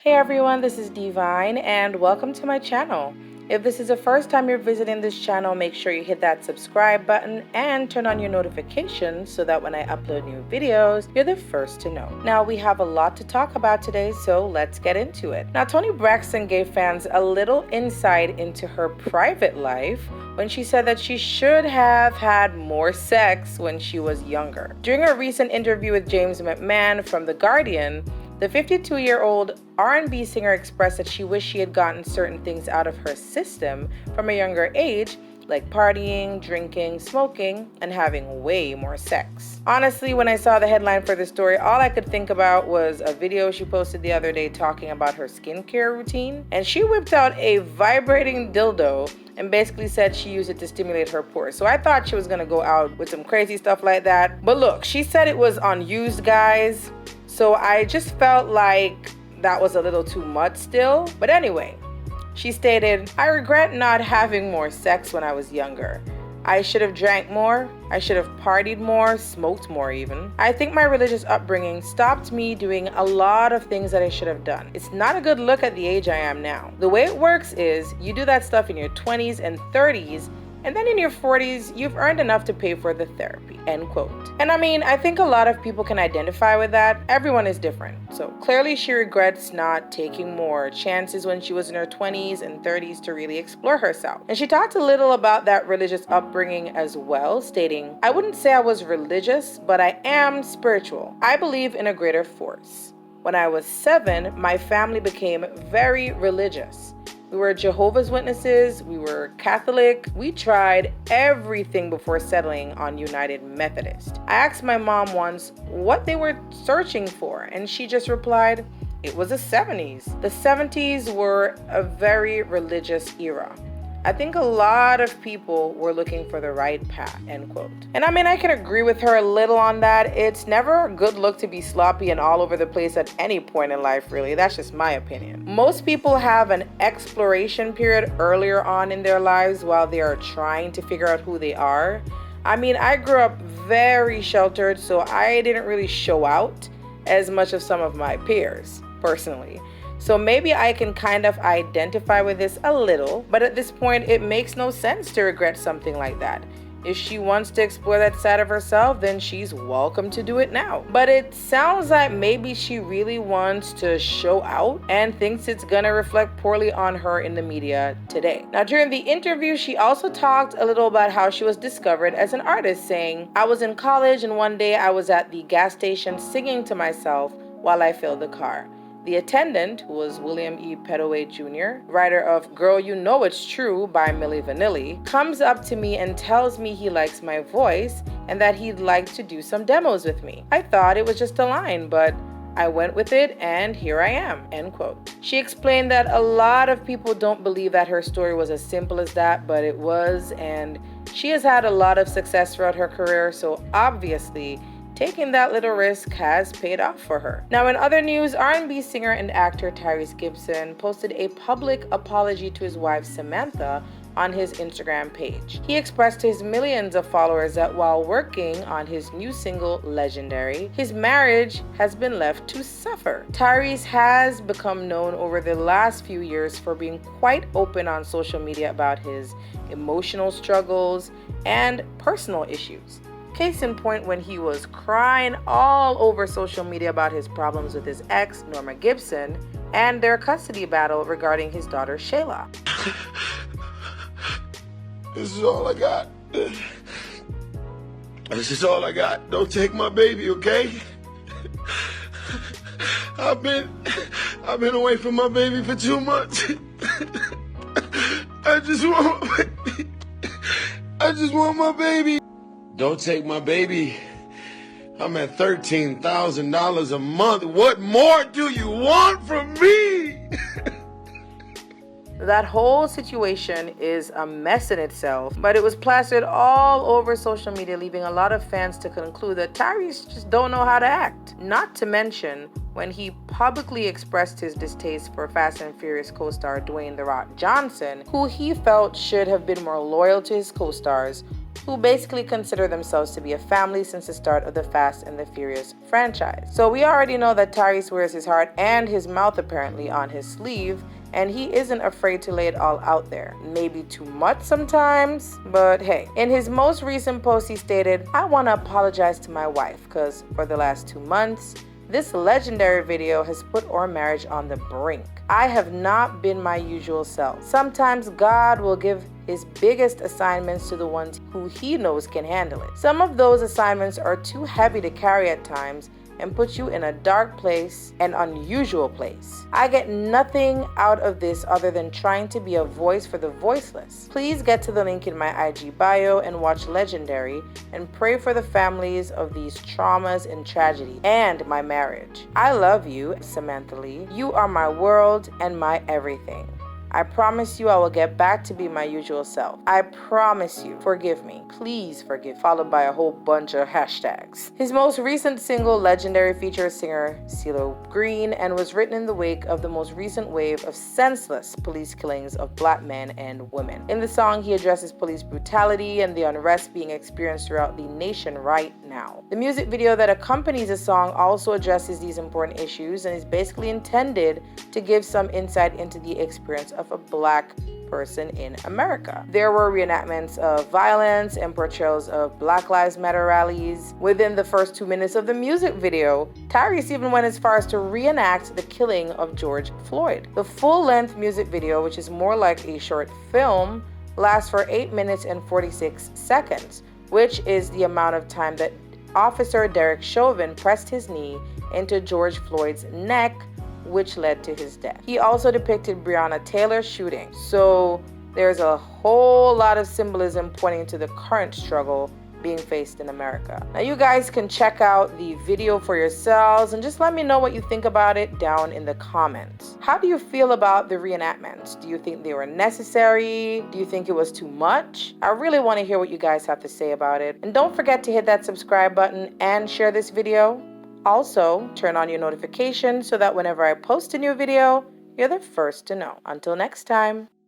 Hey everyone, this is D-Vyne and welcome to my channel. If this is the first time you're visiting this channel, make sure you hit that subscribe button and turn on your notifications so that when I upload new videos, you're the first to know. Now we have a lot to talk about today, so let's get into it. Now Toni Braxton gave fans a little insight into her private life when she said that she should have had more sex when she was younger. During a recent interview with James McMahon from The Guardian, the 52-year-old R&B singer expressed that she wished she had gotten certain things out of her system from a younger age, like partying, drinking, smoking, and having way more sex. Honestly, when I saw the headline for the story, all I could think about was a video she posted the other day talking about her skincare routine, and she whipped out a vibrating dildo and basically said she used it to stimulate her pores. So I thought she was gonna go out with some crazy stuff like that. But look, she said it was unused, guys. So I just felt like that was a little too much still. But anyway, she stated, "I regret not having more sex when I was younger. I should have drank more. I should have partied more, smoked more even. I think my religious upbringing stopped me doing a lot of things that I should have done. It's not a good look at the age I am now. The way it works is you do that stuff in your 20s and 30s, and then in your 40s, you've earned enough to pay for the therapy," end quote. And I mean, I think a lot of people can identify with that. Everyone is different. So clearly she regrets not taking more chances when she was in her 20s and 30s to really explore herself. And she talked a little about that religious upbringing as well, stating, "I wouldn't say I was religious, but I am spiritual. I believe in a greater force. When I was 7, my family became very religious. We were Jehovah's Witnesses, we were Catholic. We tried everything before settling on United Methodist. I asked my mom once what they were searching for, and she just replied, it was the 70s. The 70s were a very religious era. I think a lot of people were looking for the right path," end quote. And I mean, I can agree with her a little on that. It's never a good look to be sloppy and all over the place at any point in life, really. That's just my opinion. Most people have an exploration period earlier on in their lives while they are trying to figure out who they are. I mean, I grew up very sheltered, so I didn't really show out as much as some of my peers, personally. So maybe I can kind of identify with this a little, but at this point, it makes no sense to regret something like that. If she wants to explore that side of herself, then she's welcome to do it now. But it sounds like maybe she really wants to show out and thinks it's gonna reflect poorly on her in the media today. Now, during the interview, she also talked a little about how she was discovered as an artist, saying, "I was in college and one day I was at the gas station singing to myself while I filled the car. The attendant, who was William E. Pettoway Jr., writer of Girl You Know It's True by Milli Vanilli, comes up to me and tells me he likes my voice and that he'd like to do some demos with me. I thought it was just a line, but I went with it and here I am," end quote. She explained that a lot of people don't believe that her story was as simple as that, but it was, and she has had a lot of success throughout her career, so obviously taking that little risk has paid off for her. Now, in other news, R&B singer and actor Tyrese Gibson posted a public apology to his wife Samantha on his Instagram page. He expressed to his millions of followers that while working on his new single, Legendary, his marriage has been left to suffer. Tyrese has become known over the last few years for being quite open on social media about his emotional struggles and personal issues. Case in point, when he was crying all over social media about his problems with his ex, Norma Gibson, and their custody battle regarding his daughter, Shayla. This is all I got. This is all I got. Don't take my baby, okay? I've been away from my baby for 2 months. I just want my baby. Don't take my baby. I'm at $13,000 a month. What more do you want from me? That whole situation is a mess in itself, but it was plastered all over social media, leaving a lot of fans to conclude that Tyrese just don't know how to act. Not to mention when he publicly expressed his distaste for Fast and Furious co-star Dwayne "The Rock" Johnson, who he felt should have been more loyal to his co-stars who basically consider themselves to be a family since the start of the Fast and the Furious franchise. So we already know that Tyrese wears his heart and his mouth apparently on his sleeve, and he isn't afraid to lay it all out there. Maybe too much sometimes, but hey. In his most recent post, he stated, "I want to apologize to my wife because for the last 2 months, this legendary video has put our marriage on the brink. I have not been my usual self. Sometimes God will give his biggest assignments to the ones who he knows can handle it. Some of those assignments are too heavy to carry at times and put you in a dark place, an unusual place. I get nothing out of this other than trying to be a voice for the voiceless. Please get to the link in my IG bio and watch Legendary and pray for the families of these traumas and tragedy and my marriage. I love you, Samantha Lee. You are my world and my everything. I promise you I will get back to be my usual self. I promise you. Forgive me. Please forgive." Followed by a whole bunch of hashtags. His most recent single, Legendary, features singer CeeLo Green and was written in the wake of the most recent wave of senseless police killings of Black men and women. In the song, he addresses police brutality and the unrest being experienced throughout the nation right now. The music video that accompanies the song also addresses these important issues and is basically intended to give some insight into the experience of a Black person in America. There were reenactments of violence and portrayals of Black Lives Matter rallies. Within the first 2 minutes of the music video, Tyrese even went as far as to reenact the killing of George Floyd. The full-length music video, which is more like a short film, lasts for 8 minutes and 46 seconds, which is the amount of time that Officer Derek Chauvin pressed his knee into George Floyd's neck, which led to his death. He also depicted Breonna Taylor's shooting. So there's a whole lot of symbolism pointing to the current struggle being faced in America. Now you guys can check out the video for yourselves and just let me know what you think about it down in the comments. How do you feel about the reenactments? Do you think they were necessary? Do you think it was too much? I really want to hear what you guys have to say about it. And don't forget to hit that subscribe button and share this video. Also, turn on your notifications so that whenever I post a new video, you're the first to know. Until next time.